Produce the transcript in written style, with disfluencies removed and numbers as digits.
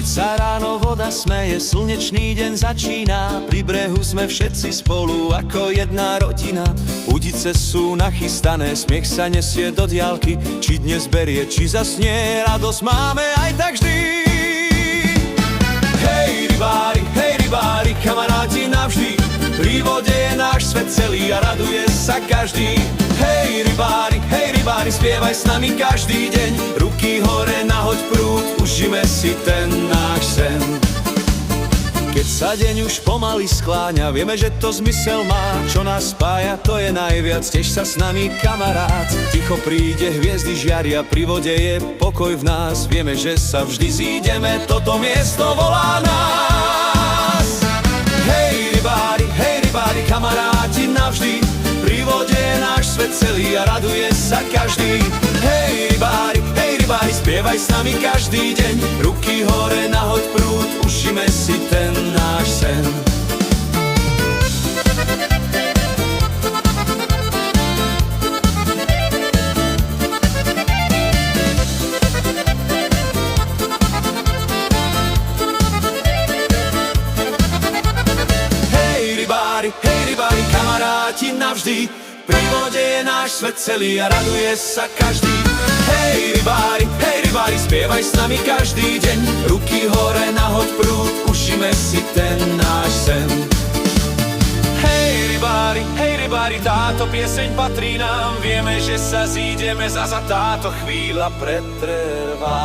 Keď sa ráno voda smeje, slnečný deň začína. Pri brehu sme všetci spolu ako jedna rodina. Udice sú nachystané, smiech sa nesie do diaľky. Či dnes berie, či zasnie, radosť máme aj tak vždy. Hej rybári, kamaráti navždy. Pri vode je náš svet celý a raduje sa každý. Hej rybári, spievaj s nami každý deň. Ruky hore, nahoď prúd, užime si ten náš sen. Keď sa deň už pomaly skláňa, vieme, že to zmysel má. Čo nás spája, to je najviac, tiež sa s nami kamarát. Ticho príde, hviezdy žiaria, pri vode je pokoj v nás. Vieme, že sa vždy zídeme, toto miesto volá nás. Hej rybári, kamaráti navždy. Pri vode je náš svet celý a raduje sa každý. Hej rybári, spievaj s nami každý deň. Ruky hore, nahoď prúd, užime si ten náš sen. Hej rybári, kamaráti navždy. Pri vode je náš svet celý a raduje sa každý. Hej rybári, spievaj s nami každý deň. Ruky hore, nahoď prúd, užime si ten náš sen. Hej rybári, táto pieseň patrí nám. Vieme, že sa zídeme, zasa táto chvíľa pretrvá.